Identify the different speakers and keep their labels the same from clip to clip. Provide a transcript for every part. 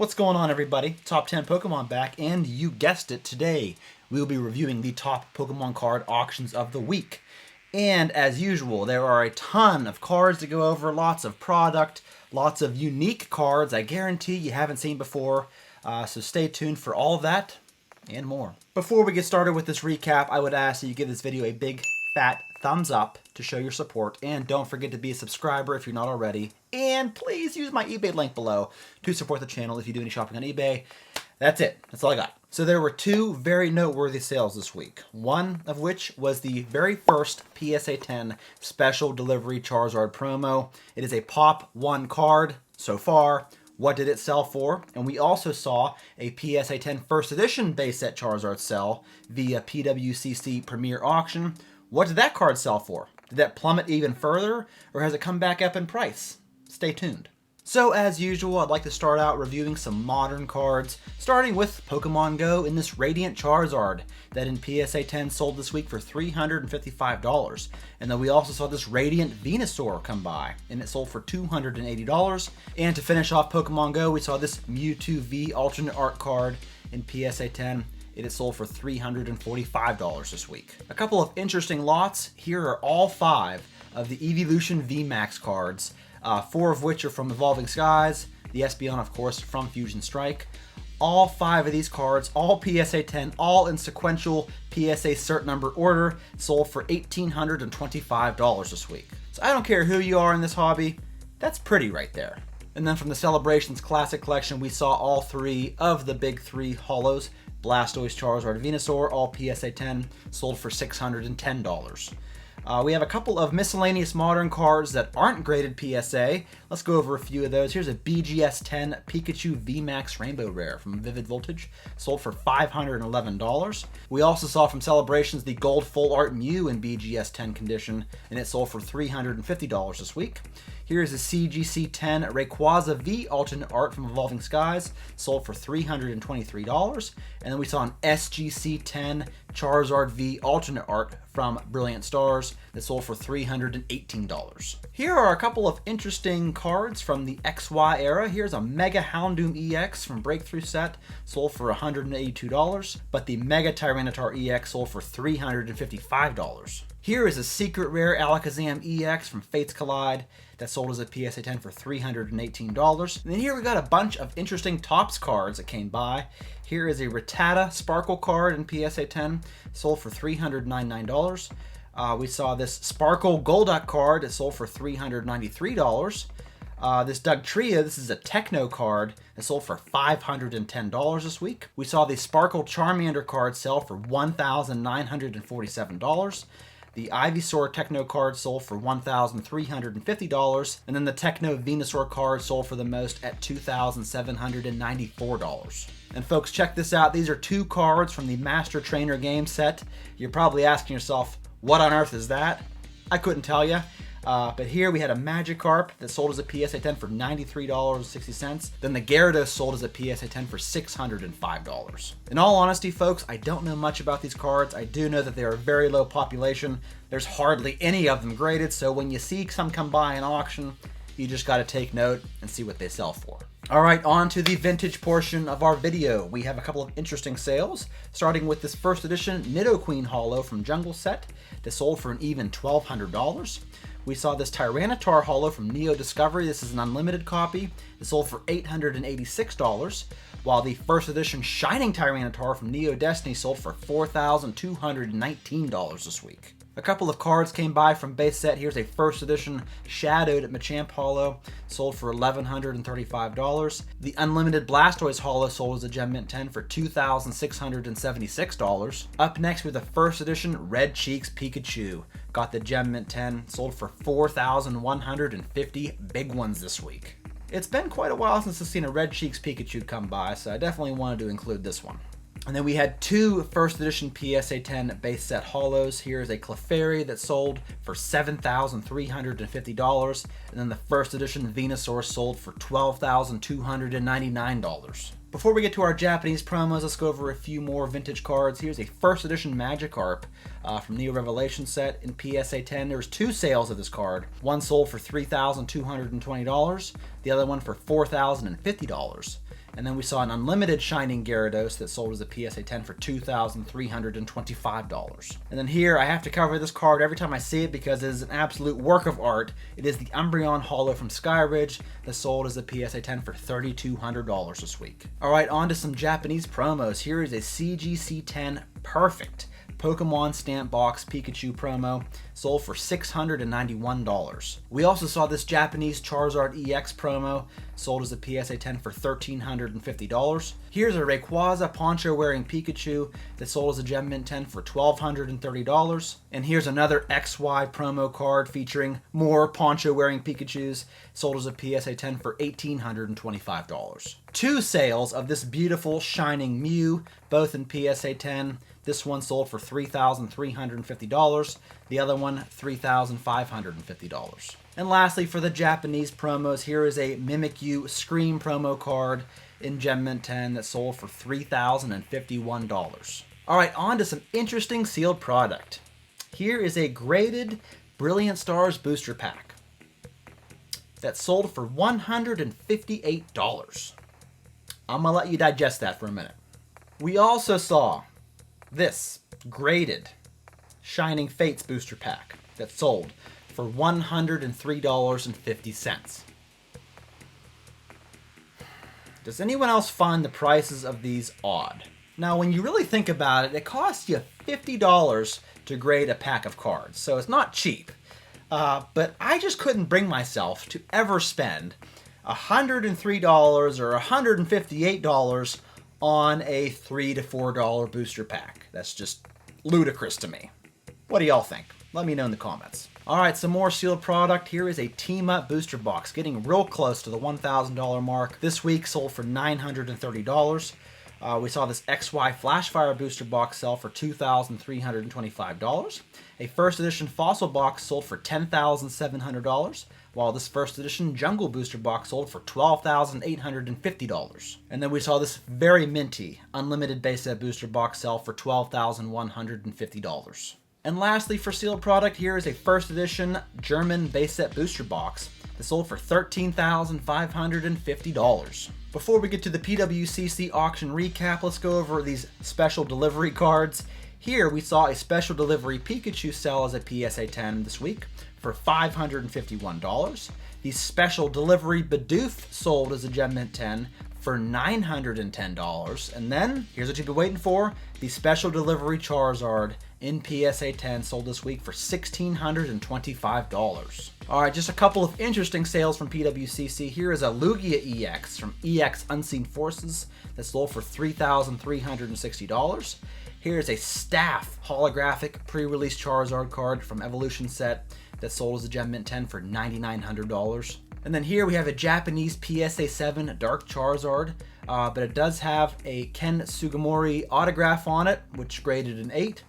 Speaker 1: What's going on, everybody? Top 10 Pokemon back, and you guessed it, today we will be reviewing the top Pokemon card auctions of the week. And as usual, there are a ton of cards to go over, lots of product, lots of unique cards I guarantee you haven't seen before, so stay tuned for all of that and more. Before we get started with this recap, I would ask that you give this video a big fat thumbs up to show your support, and don't forget to be a subscriber if you're not already, and please use my eBay link below to support the channel if you do any shopping on eBay. That's it. That's all I got. So there were two very noteworthy sales this week, one of which was the very first PSA 10 special delivery Charizard promo. It is a Pop 1 card so far. What did it sell for? And we also saw a PSA 10 first edition base set Charizard sell via PWCC Premier Auction. What did that card sell for? Did that plummet even further, or has it come back up in price? Stay tuned. So as usual, I'd like to start out reviewing some modern cards, starting with Pokemon Go in this Radiant Charizard that in PSA 10 sold this week for $355. And then we also saw this Radiant Venusaur come by, and it sold for $280. And to finish off Pokemon Go, we saw this Mewtwo V alternate art card in PSA 10. It is sold for $345 this week. A couple of interesting lots. Here are all 5 of the Evolution VMAX cards, 4 of which are from Evolving Skies, the Espeon, of course, from Fusion Strike. All 5 of these cards, all PSA 10, all in sequential PSA cert number order, sold for $1,825 this week. So I don't care who you are in this hobby, that's pretty right there. And then from the Celebrations Classic Collection, we saw all 3 of the big 3 holos. Blastoise, Charizard, Venusaur, all PSA 10, sold for $610. We have a couple of miscellaneous modern cards that aren't graded PSA. Let's go over a few of those. Here's a BGS 10 Pikachu VMAX Rainbow Rare from Vivid Voltage, sold for $511. We also saw from Celebrations the Gold Full Art Mew in BGS 10 condition, and it sold for $350 this week. Here's a CGC 10 Rayquaza V alternate art from Evolving Skies, sold for $323. And then we saw an SGC 10 Charizard V alternate art from Brilliant Stars that sold for $318. Here are a couple of interesting cards from the XY era. Here's a Mega Houndoom EX from Breakthrough Set, sold for $182, but the Mega Tyranitar EX sold for $355. Here is a Secret Rare Alakazam EX from Fates Collide that sold as a PSA 10 for $318. And then here we got a bunch of interesting Topps cards that came by. Here is a Rattata Sparkle card in PSA 10, sold for $399. We saw this Sparkle Golduck card that sold for $393. This Dugtrio, this is a Techno card that sold for $510 this week. We saw the Sparkle Charmander card sell for $1,947. The Ivysaur Techno card sold for $1,350, and then the Techno Venusaur card sold for the most at $2,794. And folks, check this out. These are 2 cards from the Master Trainer game set. You're probably asking yourself, what on earth is that? I couldn't tell you. But here we had a Magikarp that sold as a PSA 10 for $93.60. Then the Gyarados sold as a PSA 10 for $605. In all honesty, folks, I don't know much about these cards. I do know that they are a very low population. There's hardly any of them graded, so when you see some come by in auction, you just got to take note and see what they sell for. All right, on to the vintage portion of our video. We have a couple of interesting sales, starting with this first edition Nidoqueen Holo from Jungle Set that sold for an even $1,200. We saw this Tyranitar Holo from Neo Discovery. This is an unlimited copy. It sold for $886, while the first edition Shining Tyranitar from Neo Destiny sold for $4,219 this week. A couple of cards came by from base set. Here's a first edition Shadowed Machamp Holo, sold for $1,135. The Unlimited Blastoise Holo sold as a Gem Mint 10 for $2,676. Up next with the first edition Red Cheeks Pikachu. Got the Gem Mint 10, sold for $4,150 big ones this week. It's been quite a while since I've seen a Red Cheeks Pikachu come by, so I definitely wanted to include this one. And then we had 2 first edition PSA 10 base set holos. Here's a Clefairy that sold for $7,350. And then the first edition Venusaur sold for $12,299. Before we get to our Japanese promos, let's go over a few more vintage cards. Here's a first edition Magikarp from Neo Revelation set in PSA 10. There's 2 sales of this card. One sold for $3,220, the other one for $4,050. And then we saw an unlimited Shining Gyarados that sold as a PSA 10 for $2,325. And then here, I have to cover this card every time I see it because it is an absolute work of art. It is the Umbreon Holo from Skyridge that sold as a PSA 10 for $3,200 this week. Alright, on to some Japanese promos. Here is a CGC10 Perfect Pokemon Stamp Box Pikachu promo, sold for $691. We also saw this Japanese Charizard EX promo, sold as a PSA 10 for $1,350. Here's a Rayquaza poncho wearing Pikachu that sold as a Gem Mint 10 for $1,230. And here's another XY promo card featuring more poncho wearing Pikachus, sold as a PSA 10 for $1,825. Two sales of this beautiful Shining Mew, both in PSA 10. This one sold for $3,350. The other one, $3,550. And lastly, for the Japanese promos, here is a Mimikyu Scream promo card in Gem Mint 10 that sold for $3,051. Alright, on to some interesting sealed product. Here is a graded Brilliant Stars booster pack that sold for $158. I'm going to let you digest that for a minute. We also saw this graded Shining Fates booster pack that sold for $103.50. Does anyone else find the prices of these odd? Now, when you really think about it, it costs you $50 to grade a pack of cards, so it's not cheap. But I just couldn't bring myself to ever spend $103 or $158 on a $3 to $4 booster pack. That's just ludicrous to me. What do y'all think? Let me know in the comments. Alright, some more sealed product. Here is a Team Up booster box, getting real close to the $1,000 mark. This week sold for $930. We saw this XY Flashfire booster box sell for $2,325. A first edition Fossil box sold for $10,700, while this first edition Jungle booster box sold for $12,850. And then we saw this very minty Unlimited base set booster box sell for $12,150. And lastly, for sealed product, here is a first edition German base set booster box that sold for $13,550. Before we get to the PWCC auction recap, let's go over these special delivery cards. Here we saw a special delivery Pikachu sell as a PSA 10 this week for $551. The special delivery Bidoof sold as a Gem Mint 10 for $910. And then, here's what you've been waiting for, the special delivery Charizard in PSA 10 sold this week for $1,625. Alright, just a couple of interesting sales from PWCC. Here is a Lugia EX from EX Unseen Forces that sold for $3,360. Here's a Staff holographic pre-release Charizard card from Evolution Set that sold as a Gem Mint 10 for $9,900. And then here we have a Japanese PSA 7 Dark Charizard, but it does have a Ken Sugimori autograph on it, which graded an 8.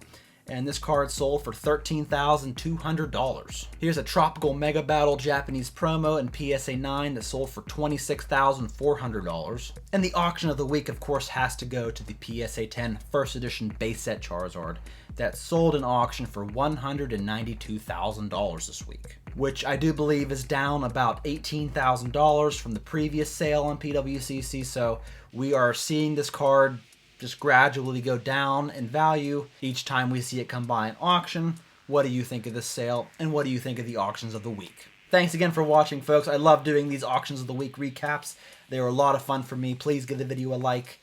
Speaker 1: And this card sold for $13,200. Here's a Tropical Mega Battle Japanese promo in PSA 9 that sold for $26,400. And the auction of the week, of course, has to go to the PSA 10 First Edition Base Set Charizard that sold in auction for $192,000 this week, which I do believe is down about $18,000 from the previous sale on PWCC. So we are seeing this card just gradually go down in value each time we see it come by an auction. What do you think of this sale, and what do you think of the auctions of the week? Thanks again for watching, folks. I love doing these auctions of the week recaps. They were a lot of fun for me. Please give the video a like,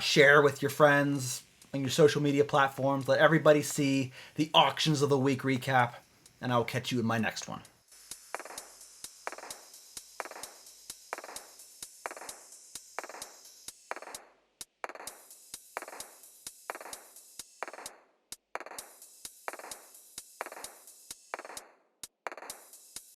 Speaker 1: share with your friends on your social media platforms. Let everybody see the auctions of the week recap, and I will catch you in my next one.